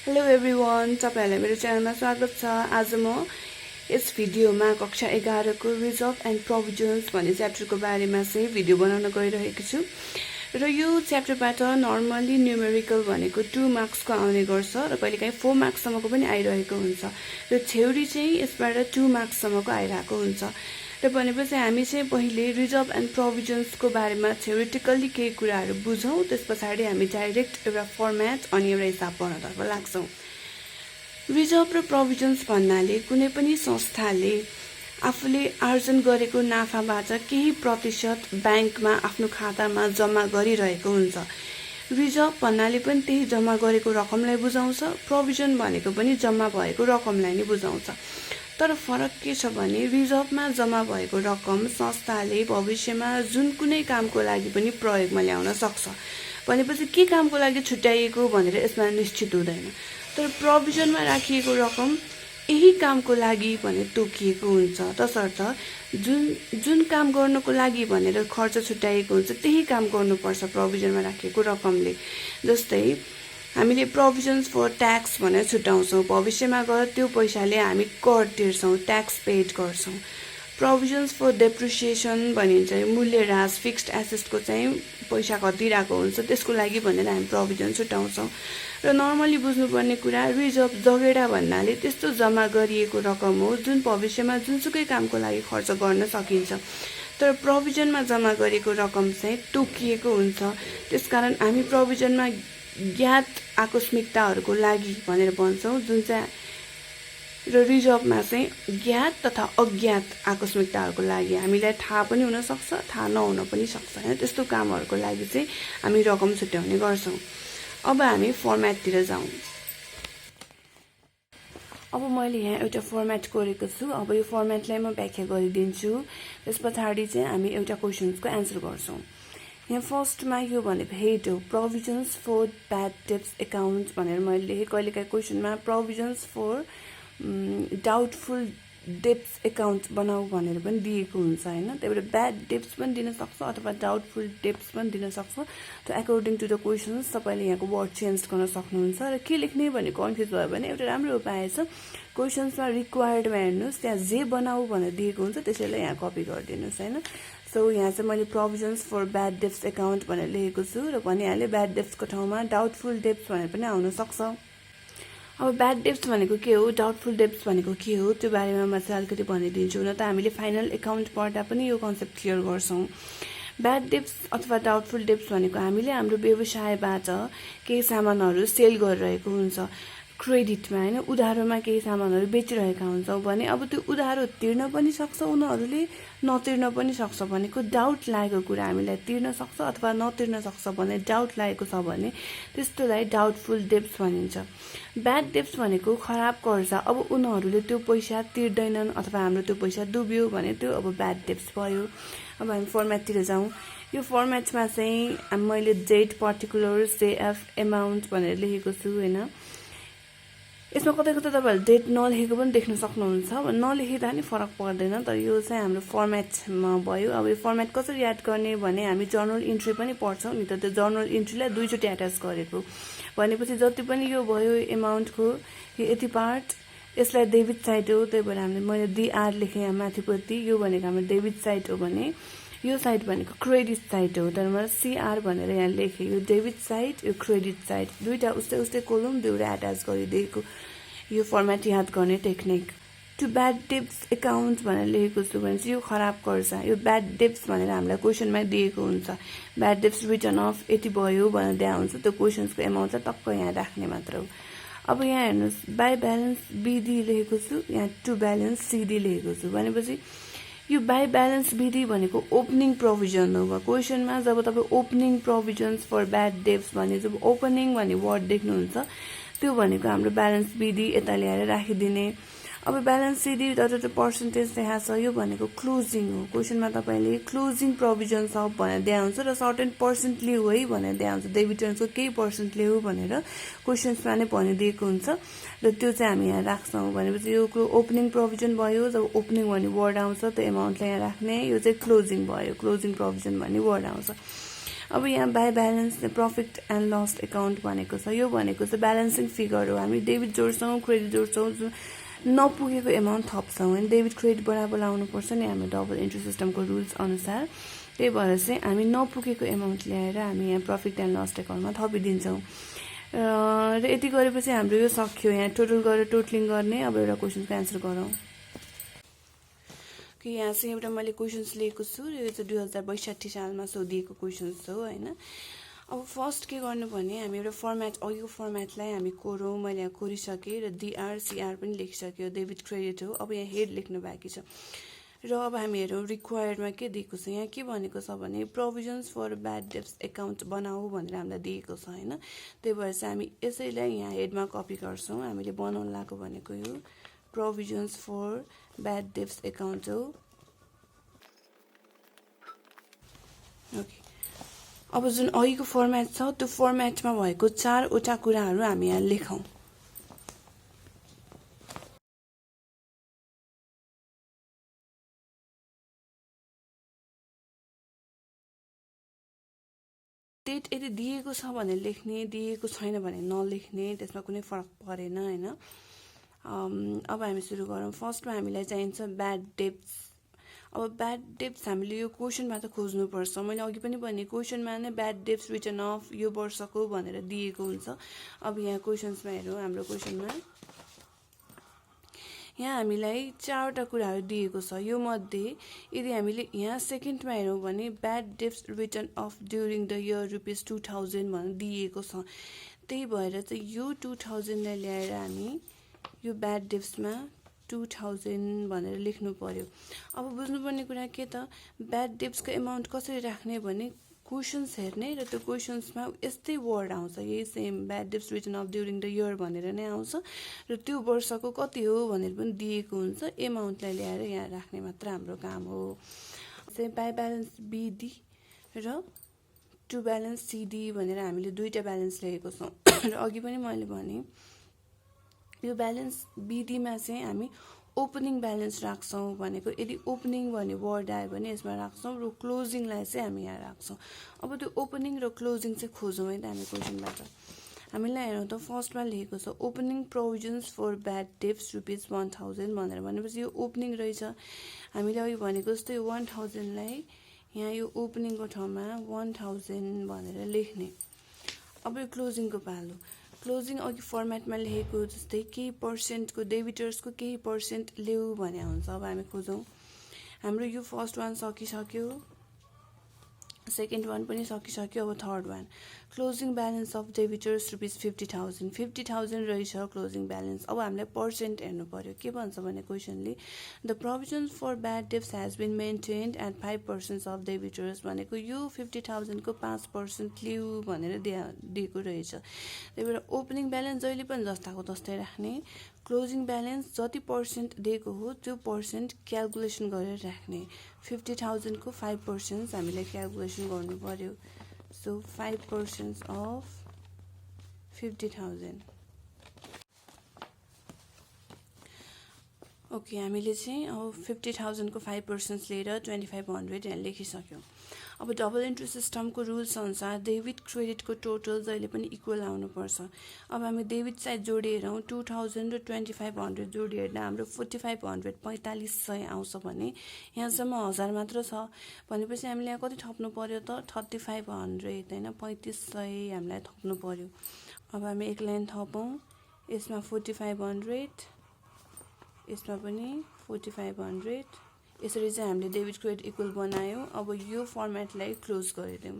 Hello everyone, तपाईहरुलाई मेरो च्यानलमा स्वागत छ। आज म यस भिडियोमा कक्षा 11 को रिजर्भ एन्ड प्रोभिजन्स भन्ने च्याप्टरको बारेमा चाहिँ भिडियो बनाउन गइरहेको छु। र यो च्याप्टरबाट नर्मली न्यूमेरिकल भनेको 2 मार्क्सको आउने गर्छ र कहिलेकाहीँ 4 मार्क्ससम्मको पनि आइरहेको हुन्छ र थ्योरी चाहिँ यसबाट 2 मार्क्ससम्मको आइरहेको हुन्छ। र भनेपछि हामी चाहिँ पहिले रिजर्भ एन्ड प्रोभिजन्सको बारेमा थ्योरिटिकली केही कुराहरू बुझौँ, त्यसपछि हामी डाइरेक्ट एउटा फर्म्याट अनि एउटा हिसाब गर्नतर्फ लाग्छौँ। रिजर्भ र प्रोभिजन्स भन्नाले कुनै पनि संस्थाले आफूले आर्जन गरेको नाफाबाट केही प्रतिशत ब्याङ्कमा आफ्नो खातामा जम्मा गरिरहेको हुन्छ। रिजर्भ भन्नाले पनि त्यही जम्मा गरेको रकमलाई बुझाउँछ, प्रोभिजन भनेको पनि जम्मा भएको रकमलाई नै बुझाउँछ। तर फरक के छ भने रिजर्भमा जम्मा भएको रकम संस्थाले भविष्यमा जुन कुनै कामको लागि पनि प्रयोगमा ल्याउन सक्छ। भनेपछि के कामको लागि छुट्याइएको भनेर यसमा निश्चित हुँदैन। तर प्रोभिजनमा राखिएको रकम यही कामको लागि भनेर तोकिएको हुन्छ, तसर्थ जुन काम गर्नको लागि भनेर खर्च छुट्याइएको हुन्छ त्यही काम गर्नुपर्छ प्रोभिजनमा राखिएको रकमले। जस्तै हामीले प्रोभिजन्स फर ट्याक्स भनेर छुट्याउँछौँ, भविष्यमा गएर त्यो पैसाले हामी कर तिर्छौँ, ट्याक्स पेड गर्छौँ। प्रोभिजन्स फर डेप्रिसिएसन भनिन्छ, मूल्यह्रास फिक्स्ड एसेटको चाहिँ पैसा कतिरहेको हुन्छ त्यसको लागि भनेर हामी प्रोभिजन छुट्याउँछौँ। र नर्मली बुझ्नुपर्ने कुरा रिजर्भ जगेडा भन्नाले त्यस्तो जम्मा गरिएको रकम हो जुन भविष्यमा जुनसुकै कामको लागि खर्च गर्न सकिन्छ। तर प्रोभिजनमा जम्मा गरेको रकम चाहिँ तोकिएको हुन्छ, त्यसकारण हामी प्रोभिजनमा ज्ञात आकस्मिकताहरूको लागि भनेर भन्छौँ, जुन चाहिँ र रिजर्भमा चाहिँ ज्ञात तथा अज्ञात आकस्मिकताहरूको लागि हामीलाई थाहा पनि हुन सक्छ, थाहा नहुन पनि सक्छ हैन, त्यस्तो कामहरूको लागि चाहिँ हामी रकम छुट्याउने गर्छौँ। अब हामी फर्म्याटतिर जाउँ। अब मैले यहाँ एउटा फर्म्याट गरेको छु। अब यो फर्म्याटलाई म व्याख्या गरिदिन्छु, त्यसपछि चाहिँ हामी एउटा क्वेसन्सको एन्सर गर्छौँ। यहाँ फर्स्टमा यो भनेको हेड हो, provisions for bad debts account भनेर मैले लेखेँ। कहिलेकाहीँ क्वेसनमा provisions for doubtful debts account बनाऊ भनेर पनि दिएको हुन्छ हैन। त्यही भएर ब्याड डेब्ट्स पनि दिन सक्छ अथवा डाउटफुल डेब्ट्स पनि दिन सक्छ। त्यो अकर्डिङ टु द क्वेसन्स तपाईले यहाँको वर्ड चेन्ज गर्न सक्नुहुन्छ। र के लेख्ने भन्ने कन्फ्युज भयो भने एउटा राम्रो उपाय छ, क्वेसन्समा रिक्वायर्डमा हेर्नुहोस्, त्यहाँ जे बनाऊ भनेर दिएको हुन्छ त्यसैलाई यहाँ कपी गरिदिनुहोस् हैन। सो यहाँ चाहिँ मैले provisions for bad debts account भनेर लेखेको छु र भनिहालेँ ब्याड डेब्ट्सको ठाउँमा डाउटफुल डेब्ट्स भनेर पनि आउन सक्छ। अब ब्याड डेब्ट्स भनेको के हो, डाउटफुल डेब्ट्स भनेको के हो, त्यो बारेमा म चाहिँ अलिकति भनिदिन्छु। न त हामीले फाइनल एकाउन्ट पढ्दा पनि यो कन्सेप्ट क्लियर गर्छौँ। ब्याड डेब्ट्स अथवा डाउटफुल डेब्ट्स भनेको हामीले हाम्रो व्यवसायबाट केही सामानहरू सेल गरिरहेको हुन्छ, क्रेडिटमा हैन, उधारोमा केही सामानहरू बेचिरहेका हुन्छौँ भने अब त्यो उधारो तिर्न पनि सक्छ, उनीहरूले नतिर्न पनि सक्छ। भनेको डाउट लागेको कुरा हामीलाई तिर्न सक्छ अथवा नतिर्न सक्छ भने डाउट लागेको छ भने त्यस्तोलाई डाउटफुल डेब्ट्स भनिन्छ। ब्याड डेब्ट्स भनेको खराब कर्जा, अब उनीहरूले त्यो पैसा तिर्दैनन् अथवा हाम्रो त्यो पैसा डुब्यो भने त्यो अब ब्याड डेब्ट्स भयो। अब हामी फर्म्याटतिर जाउँ। यो फर्म्याटमा चाहिँ मैले डेट पर्टिकुलर्स जेएफ एमाउन्ट भनेर लेखेको छु हैन। यसमा कतै कतै तपाईहरुले डेट नलेखेको पनि देख्न सक्नुहुन्छ, नलेखिदा नि फरक पर्दैन, तर यो चाहिँ हाम्रो फर्म्याटमा भयो। अब यो फर्म्याट कसरी याद गर्ने भने हामी जर्नल इन्ट्री पनि पढ्छौँ नि त, त्यो जर्नल इन्ट्रीलाई दुईचोटि एट्याच गरेको भनेपछि जति पनि यो भयो एमाउन्टको यो यति पार्ट, यसलाई डेबिट साइड हो, त्यही भएर हामीले मैले डीआर लेखेँ यहाँ माथिपट्टि, यो भनेको हाम्रो डेबिट साइड हो भने यो साइड भनेको क्रेडिट साइड हो, तर मैले सीआर भनेर यहाँ लेखेँ। यो डेबिट साइड यो क्रेडिट साइड दुईटा उस्तै उस्तै कोलम दुईवटा एट्याच गरिदिएको यो फर्म्याट याद गर्ने technique. To bad debts account भनेर लेखेको छु भने चाहिँ यो खराब कर्जा, यो ब्याड डेब्ट्स भनेर हामीलाई क्वेसनमै दिएको हुन्छ। ब्याड डेब्ट्स रिटर्न अफ यति भयो भनेर दिएको हुन्छ, त्यो क्वेसन्सको एमाउन्टलाई टक्क यहाँ राख्ने मात्र हो। अब यहाँ हेर्नुहोस्, बाई ब्यालेन्स बिडी लेखेको छु, यहाँ टु ब्यालेन्स सिडी लेखेको छु भनेपछि यो बाई ब्यालेन्स विधि भनेको ओपनिङ प्रोभिजन हो। क्वेसनमा जब तपाईँ opening provisions for bad debts भने जब ओपनिङ भन्ने वर्ड देख्नुहुन्छ त्यो भनेको हाम्रो ब्यालेन्स विधि यता ल्याएर राखिदिने। अब ब्यालेन्स सिडी तर त्यो पर्सेन्टेज देखाएको छ, यो भनेको क्लोजिङ हो। क्वेसनमा तपाईँले क्लोजिङ प्रोभिजन्स अफ भनेर दिएको हुन्छ र सर्टेन पर्सेन्ट लिऊ है भनेर दिएको हुन्छ, डेबिटर्सको केही पर्सेन्ट लिऊ भनेर क्वेसन्समा नै भनिदिएको हुन्छ र त्यो चाहिँ हामी यहाँ राख्छौँ। भनेपछि यो ओपनिङ प्रोभिजन भयो, जब ओपनिङ भन्ने वर्ड आउँछ त्यो एमाउन्टलाई यहाँ राख्ने, यो चाहिँ क्लोजिङ भयो, क्लोजिङ प्रोभिजन भन्ने वर्ड आउँछ। अब यहाँ by balance profit and loss account भनेको छ। यो भनेको चाहिँ ब्यालेन्सिङ फिगर हो। हामी डेबिट जोड्छौँ, क्रेडिट जोड्छौँ, नपुगेको एमाउन्ट थप्छौँ होइन। डेबिट क्रेडिट बराबर आउनुपर्छ नि हाम्रो डबल इन्ट्री सिस्टमको रुल्स अनुसार। त्यही भएर चाहिँ हामी नपुगेको एमाउन्ट ल्याएर हामी यहाँ प्रफिट एन्ड लस एकाउन्टमा थपिदिन्छौँ। र यति गरेपछि हाम्रो यो सक्यो। यहाँ टोटल गरेर टोटलिङ गर्ने। अब एउटा क्वेसनको एन्सर गरौँ कि यहाँ चाहिँ एउटा मैले क्वेसन्स लिएको छु। यो चाहिँ 2062 सालमा सोधिएको क्वेसन्स हो होइन। अब फर्स्ट के गर्नु भने हामी एउटा फर्मेट, अघिको फर्मेटलाई हामी कोरौँ। मैले यहाँ कोरिसकेँ र डिआर सिआर पनि लेखिसक्यो। डेबिट क्रेडिट हो। अब यहाँ हेड लेख्नु बाँकी छ। र अब हामी हेरौँ रिक्वायर्डमा के दिएको छ। यहाँ के भनेको छ भने provisions for bad debts account बनाऊ भनेर हामीलाई दिएको छ होइन। त्यही भएर चाहिँ हामी यसैलाई यहाँ हेडमा कपी गर्छौँ। हामीले बनाउनु लागेको भनेको यो provisions for bad debts account हो। ओके, अब जुन अघिको फर्मेट छ त्यो फर्मेटमा भएको 4वटा कुराहरू हामी यहाँ लेखौँ। डेट यदि दिएको छ भने लेख्ने, दिएको छैन भने नलेख्ने, त्यसमा कुनै फरक परेन होइन। अब हामी सुरु गरौँ। फर्स्टमा हामीलाई चाहिन्छ ब्याड डेब्ट्स। अब ब्याड डेब्ट्स हामीले यो क्वेसनमा त खोज्नुपर्छ। मैले अघि पनि भने क्वेसनमा नै ब्याड डेब्ट्स रिटर्न अफ यो वर्षको भनेर दिएको हुन्छ। अब यहाँ क्वेसन्समा हेरौँ। हाम्रो क्वेसनमा यहाँ हामीलाई 4वटा कुराहरू दिएको छ। यो मध्ये यदि हामीले यहाँ सेकेन्डमा हेरौँ भने bad debts return of during the year ₹2000 भनेर दिएको छ। त्यही भएर चाहिँ यो 2000लाई ल्याएर हामी यो ब्याड डेब्ट्समा 2000 भनेर लेख्नु पर्यो। अब बुझ्नुपर्ने कुरा के त, ब्याड डेब्ट्सको एमाउन्ट कसरी राख्ने भने क्वेसन्स हेर्ने र त्यो क्वेसन्समा यस्तै वर्ड आउँछ, यही same bad debts return of during the year भनेर नै आउँछ र त्यो वर्षको कति हो भनेर पनि दिएको हुन्छ। एमाउन्टलाई ल्याएर यहाँ राख्ने मात्र हाम्रो काम हो। चाहिँ बाई ब्यालेन्स बिडी र टु ब्यालेन्स सिडी भनेर हामीले 2टा ब्यालेन्स लेखेको छौँ। र अघि पनि मैले भने यो ब्यालेन्स बिडीमा चाहिँ हामी ओपनिङ ब्यालेन्स राख्छौँ भनेको। यदि ओपनिङ भन्ने वर्ड आयो भने यसमा राख्छौँ र क्लोजिङलाई चाहिँ हामी यहाँ राख्छौँ। अब त्यो ओपनिङ र क्लोजिङ चाहिँ खोजौँ है त हामी क्वेसनबाट। हामीलाई हेरौँ त फर्स्टमा लेखेको छ opening provisions for bad debts ₹1000 भनेर। भनेपछि यो ओपनिङ रहेछ। हामीले अघि भनेको जस्तो यो 1000लाई यहाँ यो ओपनिङको ठाउँमा 1000 भनेर लेख्ने। अब यो क्लोजिङको पालो। क्लोजिङ अघि फर्मेटमा लेखेको जस्तै केही पर्सेन्टको डेबिटर्सको केही पर्सेन्ट ल्याऊ भने हुन्छ। अब हामी खोजौँ। हाम्रो यो फर्स्ट वान सकिसक्यो, सेकेन्ड वान पनि सकिसक्यो। अब third one closing balance of debtors ₹50,000 50,000 रहेछ क्लोजिङ ब्यालेन्स। अब हामीलाई पर्सेन्ट हेर्नु पर्यो। के भन्छ भने क्वेसनले the provisions for bad debts has been maintained at 5% of debtors भनेको यो 50,000 को 5% लिऊ भनेर दिएको रहेछ। त्यही भएर ओपनिङ ब्यालेन्स जहिले पनि जस्ताको तस्तै राख्ने, क्लोजिङ ब्यालेन्स जति पर्सेन्ट दिएको हो त्यो पर्सेन्ट क्यालकुलेसन गरेर राख्ने। 50,000 को 5% हामीले क्यालकुलेसन गर्नु पर्यो। So 5% of 50,000। ओके, हामीले चाहिँ अब 50,000 को 5% लिएर 2500 यहाँ लेखिसक्यौँ। अब डबल इन्ट्री सिस्टमको रुल्स अनुसार डेबिट क्रेडिटको टोटल जहिले पनि इक्वल आउनुपर्छ। अब हामी डेबिट साइड जोडिहेरौँ। 2000 र 2500 जोडिहेर्दा हाम्रो 4500 4500 आउँछ भने यहाँसम्म 1000 मात्र छ भनेपछि हामीले यहाँ कति थप्नु पर्यो त 3500 होइन 3500 हामीलाई थप्नु पर्यो। अब हामी एक लाइन थपौँ। यसमा 4500, यसमा पनि 4500। यसरी चाहिँ हामीले डेबिट क्रेडिट इक्वल बनायौँ। अब यो फर्मेटलाई क्लोज गरिदिउँ।